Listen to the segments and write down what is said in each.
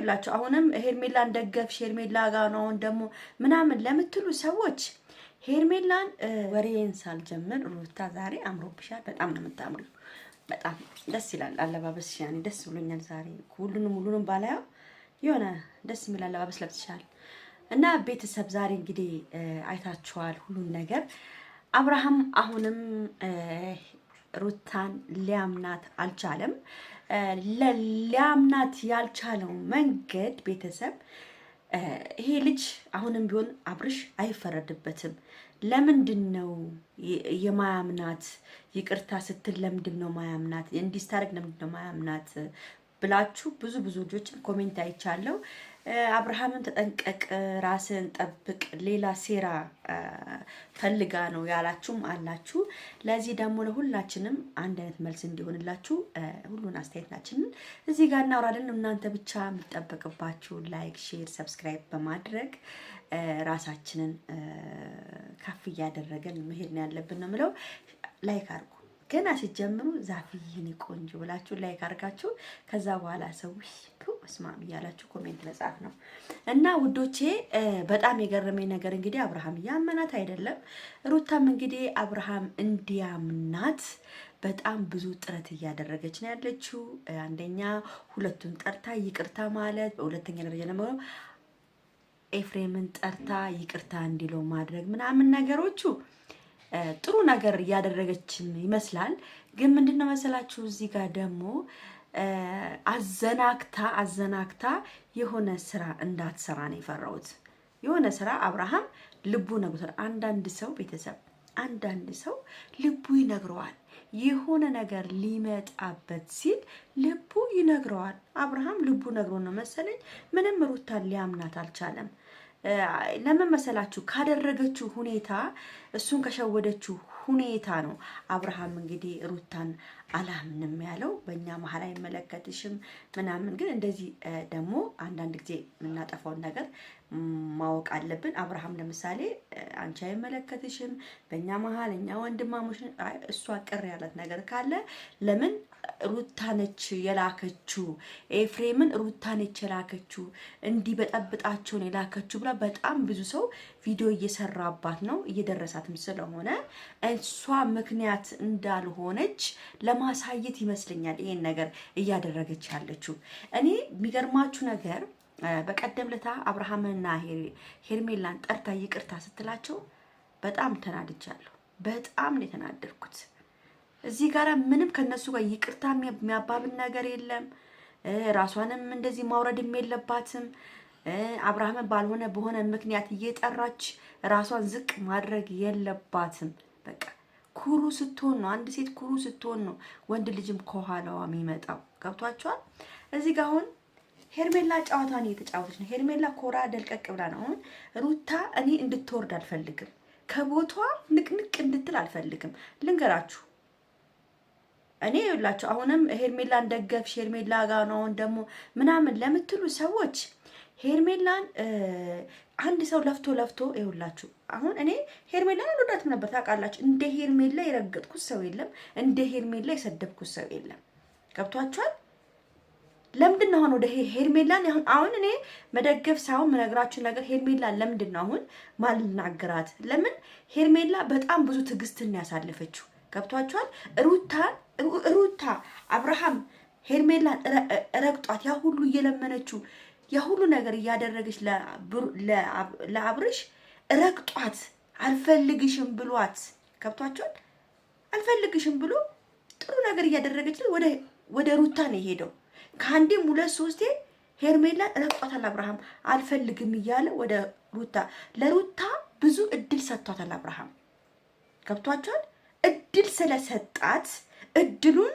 ይላችሁ አሁንም ሄርሜላን ደገፍሽ ሄርሜላ ጋር ነው ደግሞ ምናምን ለምትሉ ሰዎች ሄርሜላን ወሬን ሳልጀምር ሩታ ዛሬ አምሮብሻል። በጣም ነው የምታምሪው። በጣም ደስ ይላል አለባበስሽ። ያኔ ደስ ብሎኛል ዛሬ ሁሉንም ባላየው የሆነ ደስ የሚል አለባበስ ለብሰሻል። እና ቤተሰብ ዛሬ እንግዲህ አይታችኋል ሁሉን ነገር። አብርሃም አሁንም ሩታን ሊያምናት አልቻለም። ሊያምናት ያልቻለው መንገድ ቤተሰብ ይሄ ልጅ አሁንም ቢሆን አብርሽ አይፈረድበትም። ለምንድነው የማያምናት? ይቅርታ ስትል ለምንድነው ማያምናት? እንዲስታረግ ለምንድነው ማያምናት ብላችሁ ብዙ ልጆችን ኮሜንት አይቻለሁ። አብርሃምን ተጠንቀቅ፣ ራስን ጠብቅ፣ ሌላ ሴራ ፈልጋ ነው ያላችሁም አላችሁ። ለዚህ ደግሞ ለሁላችንም አንድ አይነት መልስ እንዲሆንላችሁ ሁሉን አስተያየታችንን እዚህ ጋር እናወራለን። እናንተ ብቻ የሚጠበቅባችሁ ላይክ፣ ሼር፣ ሰብስክራይብ በማድረግ ራሳችንን ከፍ እያደረገን መሄድ ነው ያለብን ነው የምለው። ላይክ አድርጉ። ገና ሲጀምሩ ዛፍዬ ቆንጆ ብላችሁ ላይክ አድርጋችሁ ከዛ በኋላ ሰው እስማም እያላችሁ ኮሜንት መጻፍ ነው። እና ውዶቼ በጣም የገረመኝ ነገር እንግዲህ አብርሃም ያመናት አይደለም። ሩታም እንግዲህ አብርሃም እንዲያምናት በጣም ብዙ ጥረት እያደረገች ነው ያለችው። አንደኛ ሁለቱን ጠርታ ይቅርታ ማለት፣ በሁለተኛ ደረጃ ደግሞ ኤፍሬምን ጠርታ ይቅርታ እንዲለው ማድረግ ምናምን ነገሮቹ ጥሩ ነገር እያደረገችን ይመስላል። ግን ምንድነው መሰላችሁ እዚህ ጋር ደግሞ አዘናክታ የሆነ ስራ እንዳትሰራ ነው የፈራሁት። የሆነ ስራ አብርሃም ልቡ ነግሮታል። አንዳንድ ሰው ልቡ ይነግረዋል። የሆነ ነገር ሊመጣበት ሲል ልቡ ይነግረዋል። አብርሃም ልቡ ነግሮ ነው መሰለኝ ምንም ሩታን ሊያምናት አልቻለም። ለምን መሰላችሁ? ካደረገችው ሁኔታ እሱን ከሸወደችው ሁኔታ ነው አብርሃም እንግዲህ ሩታን አላምንም ያለው። በእኛ መሀል አይመለከትሽም ምናምን። ግን እንደዚህ ደግሞ አንዳንድ ጊዜ የምናጠፋውን ነገር ማወቅ አለብን። አብርሃም ለምሳሌ አንቺ አይመለከትሽም፣ በእኛ መሀል እኛ ወንድማሞች፣ እሷ ቅር ያላት ነገር ካለ ለምን ሩታነች የላከችው ኤፍሬምን ሩታነች የላከችው እንዲህ በጠብጣቸውን የላከችው ብላ በጣም ብዙ ሰው ቪዲዮ እየሰራባት ነው። እየደረሳትም ስለሆነ እሷ ምክንያት እንዳልሆነች ለማሳየት ይመስለኛል ይሄን ነገር እያደረገች ያለችው። እኔ የሚገርማችሁ ነገር በቀደም ለታ አብርሃምና ሄርሜላን ጠርታ ይቅርታ ስትላቸው በጣም ተናድጃለሁ። በጣም ነው የተናደድኩት። እዚህ ጋር ምንም ከነሱ ጋር ይቅርታ የሚያባብን ነገር የለም። ራሷንም እንደዚህ ማውረድም የለባትም። አብርሃምን በሆነ ምክንያት እየጠራች ራሷን ዝቅ ማድረግ የለባትም። በቃ ኩሩ ስትሆን ነው፣ አንድ ሴት ኩሩ ስትሆን ነው ወንድ ልጅም ከኋላዋ የሚመጣው። ገብቷቸዋል። እዚህ ጋር አሁን ሄርሜላ ጨዋታን እየተጫወተች ነው። ሄርሜላ ኮራ ደልቀቅ ብላ ነው። አሁን ሩታ እኔ እንድትወርድ አልፈልግም፣ ከቦቷ ንቅንቅ እንድትል አልፈልግም። ልንገራችሁ እኔ ይላችሁ አሁንም ሄርሜላን ደገፍሽ ሄርሜላ ጋር ነው ደግሞ ምናምን ለምትሉ ሰዎች ሄርሜላን አንድ ሰው ለፍቶ ይውላችሁ። አሁን እኔ ሄርሜላን አልወዳትም ነበር ታውቃላችሁ። እንደ ሄርሜላ የረገጥኩት ሰው የለም፣ እንደ ሄርሜላ የሰደብኩት ሰው የለም። ገብቷችኋል? ለምንድን ነው አሁን ወደ ሄርሜላን አሁን እኔ መደገፍ ሳይሆን መነግራችሁ ነገር ሄርሜላን ለምንድን ነው አሁን ማልናገራት? ለምን ሄርሜላ በጣም ብዙ ትዕግስትን ያሳለፈችው። ገብቷችኋል? ሩታ አብርሃም ሄርሜላን ረግጧት ያ ሁሉ እየለመነችው ያ ሁሉ ነገር እያደረገች ለአብርሽ ረግጧት አልፈልግሽም ብሏት። ገብቷችኋል? አልፈልግሽም ብሎ ጥሩ ነገር እያደረገች ወደ ሩታ ነው የሄደው። ከአንዴም 2-3 ሄርሜላን ረግጧታል አብርሃም አልፈልግም እያለ ወደ ሩታ ለሩታ ብዙ እድል ሰጥቷታል አብርሃም። ገብቷችኋል? እድል ስለሰጣት እድሉን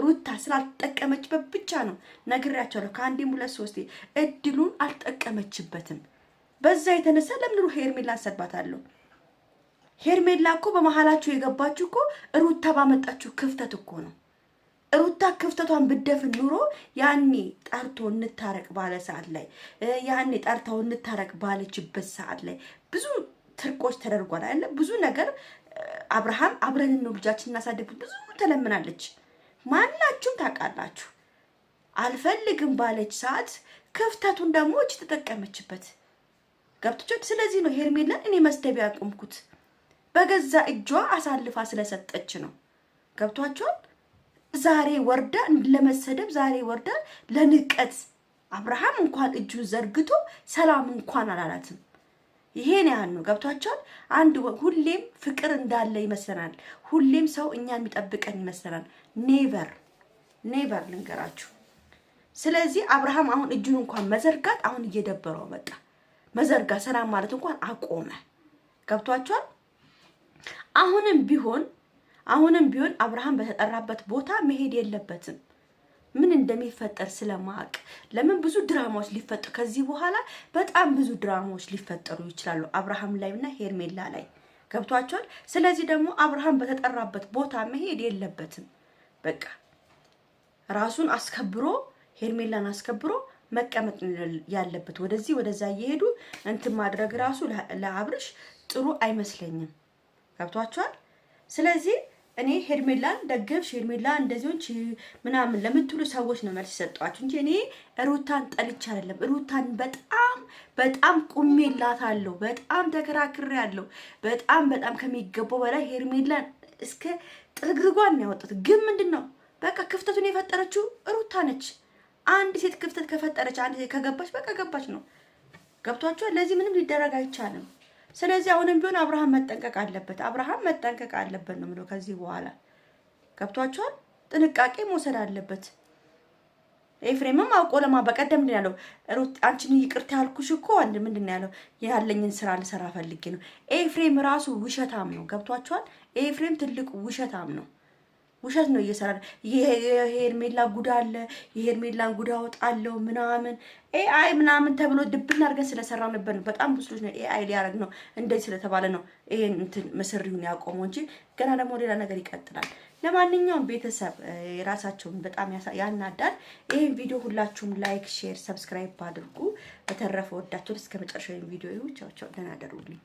ሩታ ስላልተጠቀመችበት ብቻ ነው ነግሬያቸዋለሁ። ከአንዴም 2-3 እድሉን አልተጠቀመችበትም። በዛ የተነሳ ለምን ሄርሜላን ሰድባታለሁ? ሄርሜላ እኮ በመሀላችሁ የገባችሁ እኮ ሩታ ባመጣችሁ ክፍተት እኮ ነው። ሩታ ክፍተቷን ብደፍን ኑሮ ያኔ ጠርቶ እንታረቅ ባለ ሰዓት ላይ ያኔ ጠርታው እንታረቅ ባለችበት ሰዓት ላይ ብዙ ትርቆች ተደርጓል አይደል? ብዙ ነገር አብርሃም አብረን ነው ልጃችን እናሳድግ ብዙ ተለምናለች። ማናችሁም ታውቃላችሁ። አልፈልግም ባለች ሰዓት ክፍተቱን ደግሞ እቺ ተጠቀመችበት። ገብቶች። ስለዚህ ነው ሄርሜላን እኔ መስደብ ያቆምኩት በገዛ እጇ አሳልፋ ስለሰጠች ነው። ገብቷቸዋል። ዛሬ ወርዳ ለመሰደብ ዛሬ ወርዳ ለንቀት አብርሃም እንኳን እጁን ዘርግቶ ሰላም እንኳን አላላትም። ይሄን ያህል ነው። ገብቷቸዋል። አንድ ሁሌም ፍቅር እንዳለ ይመስለናል። ሁሌም ሰው እኛን የሚጠብቀን ይመስለናል። ኔቨር ልንገራችሁ። ስለዚህ አብርሃም አሁን እጁን እንኳን መዘርጋት አሁን እየደበረው መጣ። መዘርጋት ሰላም ማለት እንኳን አቆመ። ገብቷቸዋል። አሁንም ቢሆን አብርሃም በተጠራበት ቦታ መሄድ የለበትም። ምን እንደሚፈጠር ስለማቅ ለምን ብዙ ድራማዎች ሊፈጠሩ ከዚህ በኋላ በጣም ብዙ ድራማዎች ሊፈጠሩ ይችላሉ አብርሃም ላይና ሄርሜላ ላይ። ገብቷቸዋል። ስለዚህ ደግሞ አብርሃም በተጠራበት ቦታ መሄድ የለበትም። በቃ ራሱን አስከብሮ ሄርሜላን አስከብሮ መቀመጥ ያለበት። ወደዚህ ወደዛ እየሄዱ እንትን ማድረግ ራሱ ለአብርሽ ጥሩ አይመስለኝም። ገብቷቸዋል። ስለዚህ እኔ ሄርሜላን ደግፍሽ ሄርሜላን እንደዚሁን ምናምን ለምትሉ ሰዎች ነው መልስ ሰጣችሁ እንጂ እኔ ሩታን ጠልቼ አይደለም። ሩታን በጣም ቁሜላታለሁ። በጣም ተከራክሬያለሁ። በጣም ከሚገባው በላይ ሄርሜላን እስከ ጥርግርጓን ያወጣት። ግን ምንድነው በቃ ክፍተቱን የፈጠረችው ሩታ ነች። አንድ ሴት ክፍተት ከፈጠረች አንድ ሴት ከገባች በቃ ገባች ነው። ገብቷችሁ። ለዚህ ምንም ሊደረግ አይቻልም። ስለዚህ አሁንም ቢሆን አብርሃም መጠንቀቅ አለበት ነው የምለው ከዚህ በኋላ። ገብቷችኋል። ጥንቃቄ መውሰድ አለበት። ኤፍሬምም አውቆ በቀደም ምንድን ያለው አንቺን ይቅርታ ያልኩሽ እኮ ምንድን ያለው ያለኝን ስራ ልሰራ ፈልጌ ነው። ኤፍሬም ራሱ ውሸታም ነው። ገብቷችኋል። ኤፍሬም ትልቅ ውሸታም ነው። ውሸት ነው እየሰራ የሄርሜላ ጉዳ አለ። የሄርሜላን ጉዳ ወጣለው ምናምን ኤአይ ምናምን ተብሎ ድብና አድርገን ስለሰራው ነበር ነው። በጣም ብዙ ልጅ ነው ኤአይ ሊያረግ ነው እንደዚህ ስለተባለ ነው ይሄን እንትን መስሪውን ያቆመው እንጂ ገና ደግሞ ሌላ ነገር ይቀጥላል። ለማንኛውም ቤተሰብ የራሳቸውን በጣም ያናዳል። ይሄን ቪዲዮ ሁላችሁም ላይክ፣ ሼር፣ ሰብስክራይብ አድርጉ። በተረፈ ወዳችሁ እስከ መጨረሻው ቪዲዮ ቻው ቻው። ደህና ደሩልኝ።